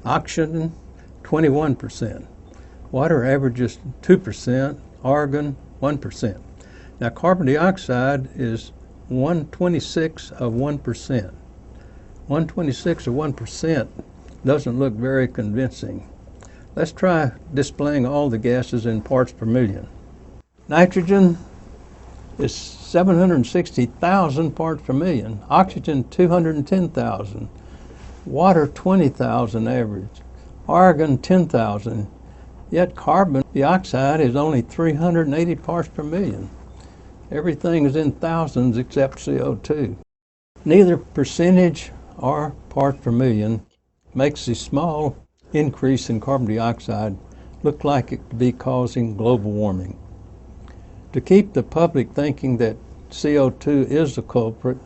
Oxygen, 21%. Water averages 2%, argon, 1%. Now, carbon dioxide is 1/26 of 1%. 1/26 of 1% doesn't look very convincing. Let's try displaying all the gases in parts per million. Nitrogen is 760,000 parts per million. Oxygen, 210,000. Water, 20,000 average. Argon, 10,000. Yet carbon dioxide is only 380 parts per million. Everything is in thousands except CO2. Neither percentage or parts per million makes the small increase in carbon dioxide look like it could be causing global warming. To keep the public thinking that CO2 is the culprit,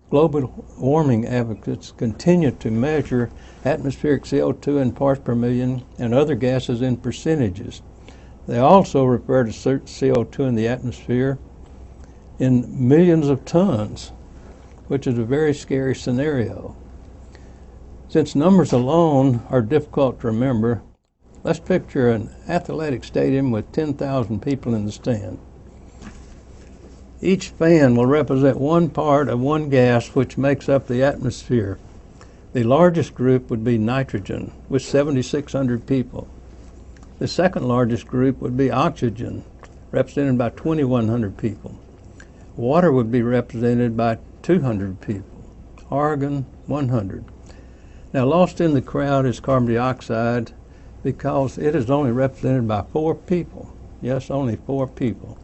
global warming advocates continue to measure atmospheric CO2 in parts per million and other gases in percentages. They also refer to CO2 in the atmosphere in millions of tons, which is a very scary scenario. Since numbers alone are difficult to remember, let's picture an athletic stadium with 10,000 people in the stand. Each fan will represent one part of one gas which makes up the atmosphere. The largest group would be nitrogen, with 7,600 people. The second largest group would be oxygen, represented by 2,100 people. Water would be represented by 200 people. Argon, 100. Now, lost in the crowd is carbon dioxide because it is only represented by 4 people. Yes, only 4 people.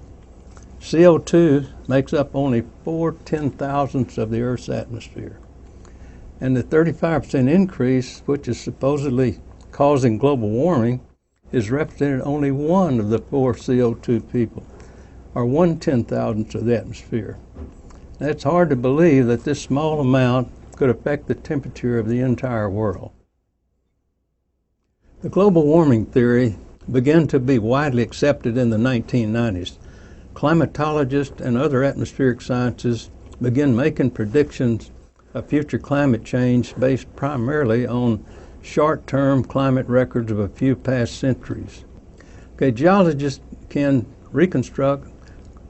CO2 makes up only 4/10,000ths of the Earth's atmosphere. And the 35% increase, which is supposedly causing global warming, is represented only 1 of the 4 CO2 people, or 1/10,000th of the atmosphere. Now, it's hard to believe that this small amount could affect the temperature of the entire world. The global warming theory began to be widely accepted in the 1990s. Climatologists and other atmospheric scientists began making predictions of future climate change based primarily on short-term climate records of a few past centuries. Okay, geologists can reconstruct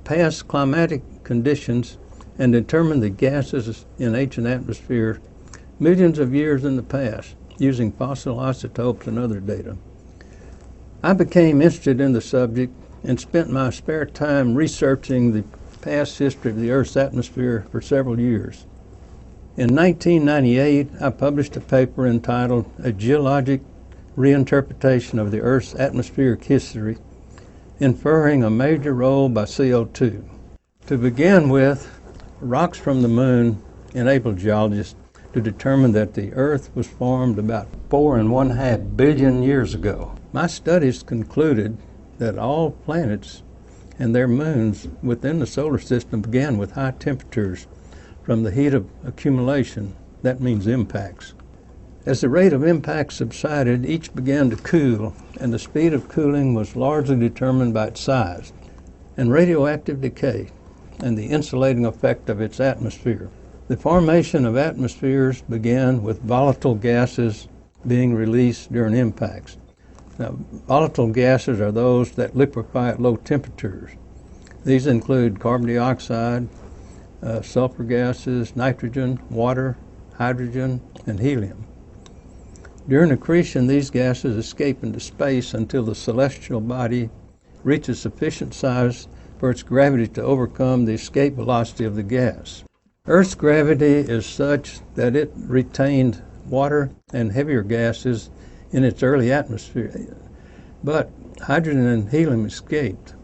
past climatic conditions and determine the gases in ancient atmosphere millions of years in the past using fossil isotopes and other data. I became interested in the subject and spent my spare time researching the past history of the Earth's atmosphere for several years. In 1998, I published a paper entitled A Geologic Reinterpretation of the Earth's Atmospheric History, inferring a major role by CO2. To begin with, rocks from the moon enabled geologists to determine that the Earth was formed about 4.5 billion years ago. My studies concluded that all planets and their moons within the solar system began with high temperatures from the heat of accumulation. That means impacts. As the rate of impacts subsided, each began to cool, and the speed of cooling was largely determined by its size and radioactive decay and the insulating effect of its atmosphere. The formation of atmospheres began with volatile gases being released during impacts. Now, volatile gases are those that liquefy at low temperatures. These include carbon dioxide, sulfur gases, nitrogen, water, hydrogen, and helium. During accretion, these gases escape into space until the celestial body reaches sufficient size for its gravity to overcome the escape velocity of the gas. Earth's gravity is such that it retained water and heavier gases in its early atmosphere, but hydrogen and helium escaped.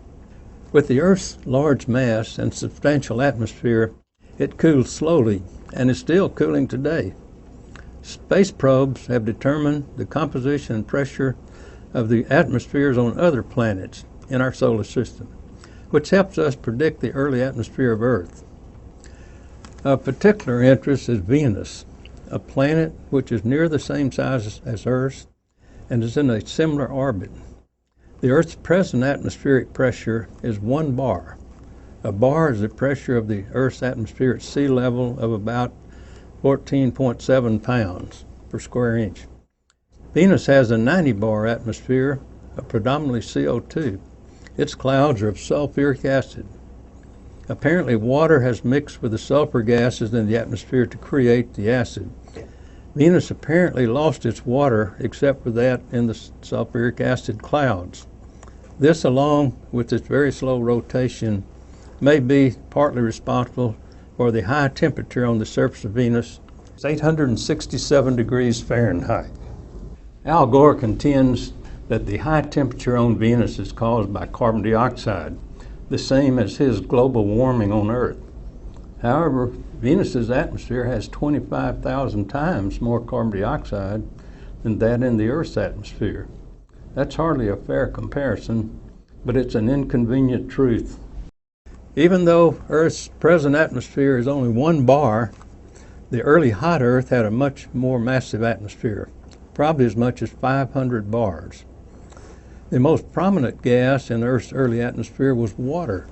With the Earth's large mass and substantial atmosphere, it cooled slowly and is still cooling today. Space probes have determined the composition and pressure of the atmospheres on other planets in our solar system, which helps us predict the early atmosphere of Earth. Of particular interest is Venus, a planet which is near the same size as Earth and is in a similar orbit. The Earth's present atmospheric pressure is 1 bar. A bar is the pressure of the Earth's atmosphere at sea level of about 14.7 pounds per square inch. Venus has a 90-bar atmosphere of predominantly CO2. Its clouds are of sulfuric acid. Apparently, water has mixed with the sulfur gases in the atmosphere to create the acid. Venus apparently lost its water, except for that in the sulfuric acid clouds. This, along with its very slow rotation, may be partly responsible for the high temperature on the surface of Venus. It's 867 degrees Fahrenheit. Al Gore contends that the high temperature on Venus is caused by carbon dioxide, the same as his global warming on Earth. However, Venus's atmosphere has 25,000 times more carbon dioxide than that in the Earth's atmosphere. That's hardly a fair comparison, but it's an inconvenient truth. Even though Earth's present atmosphere is only 1 bar, the early hot Earth had a much more massive atmosphere, probably as much as 500 bars. The most prominent gas in Earth's early atmosphere was water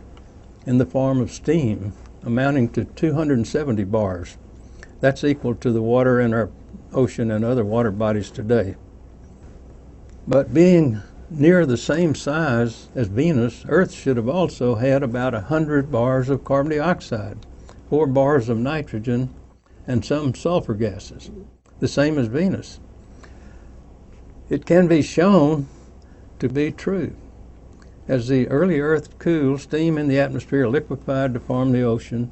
in the form of steam, amounting to 270 bars. That's equal to the water in our ocean and other water bodies today. But being near the same size as Venus, Earth should have also had about 100 bars of carbon dioxide, 4 bars of nitrogen, and some sulfur gases, the same as Venus. It can be shown to be true. As the early Earth cooled, steam in the atmosphere liquefied to form the ocean.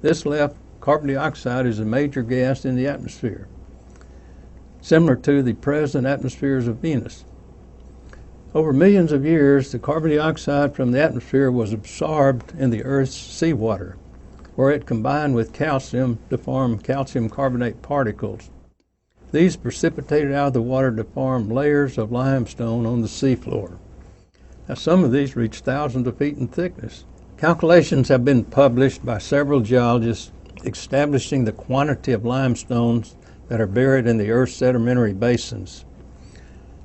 This left carbon dioxide as a major gas in the atmosphere, similar to the present atmospheres of Venus. Over millions of years, the carbon dioxide from the atmosphere was absorbed in the Earth's seawater, where it combined with calcium to form calcium carbonate particles. These precipitated out of the water to form layers of limestone on the seafloor. Now, some of these reach thousands of feet in thickness. Calculations have been published by several geologists establishing the quantity of limestones that are buried in the Earth's sedimentary basins.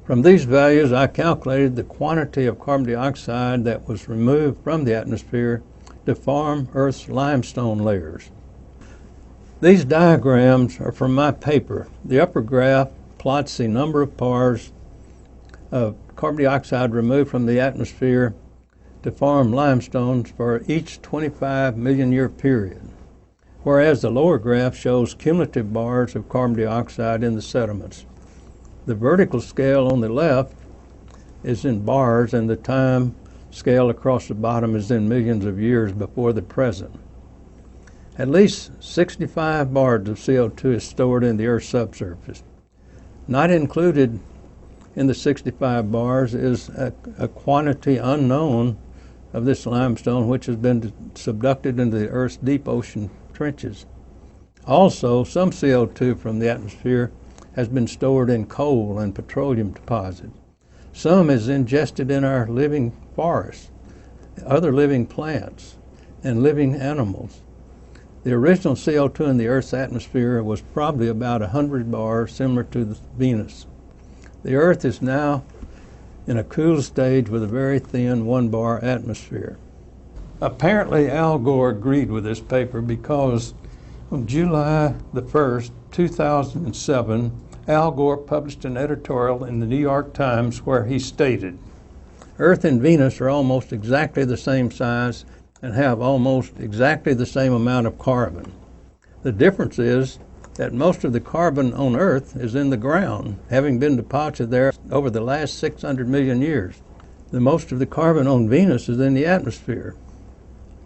From these values, I calculated the quantity of carbon dioxide that was removed from the atmosphere to form Earth's limestone layers. These diagrams are from my paper. The upper graph plots the number of bars of carbon dioxide removed from the atmosphere to form limestones for each 25 million year period, whereas the lower graph shows cumulative bars of carbon dioxide in the sediments. The vertical scale on the left is in bars, and the time scale across the bottom is in millions of years before the present. At least 65 bars of CO2 is stored in the Earth's subsurface. Not included in the 65 bars is a quantity unknown of this limestone, which has been subducted into the Earth's deep ocean trenches. Also, some CO2 from the atmosphere has been stored in coal and petroleum deposits. Some is ingested in our living forests, other living plants, and living animals. The original CO2 in the Earth's atmosphere was probably about 100 bars, similar to Venus. The Earth is now in a cool stage with a very thin 1-bar atmosphere. Apparently, Al Gore agreed with this paper because on July the 1st, 2007, Al Gore published an editorial in the New York Times where he stated, "Earth and Venus are almost exactly the same size and have almost exactly the same amount of carbon. The difference is that most of the carbon on Earth is in the ground, having been deposited there over the last 600 million years. The most of the carbon on Venus is in the atmosphere."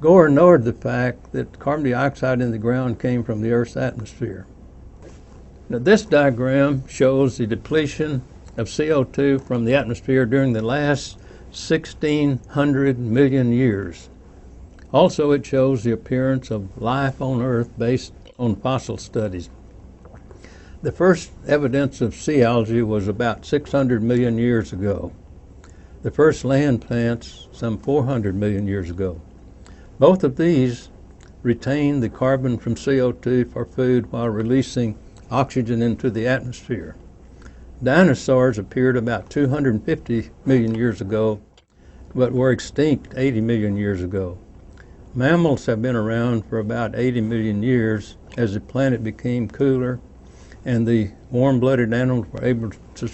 Gore ignored the fact that carbon dioxide in the ground came from the Earth's atmosphere. Now, this diagram shows the depletion of CO2 from the atmosphere during the last 1,600 million years. Also, it shows the appearance of life on Earth based on fossil studies. The first evidence of sea algae was about 600 million years ago. The first land plants some 400 million years ago. Both of these retain the carbon from CO2 for food while releasing oxygen into the atmosphere. Dinosaurs appeared about 250 million years ago, but were extinct 80 million years ago. Mammals have been around for about 80 million years as the planet became cooler and the warm-blooded animals were able to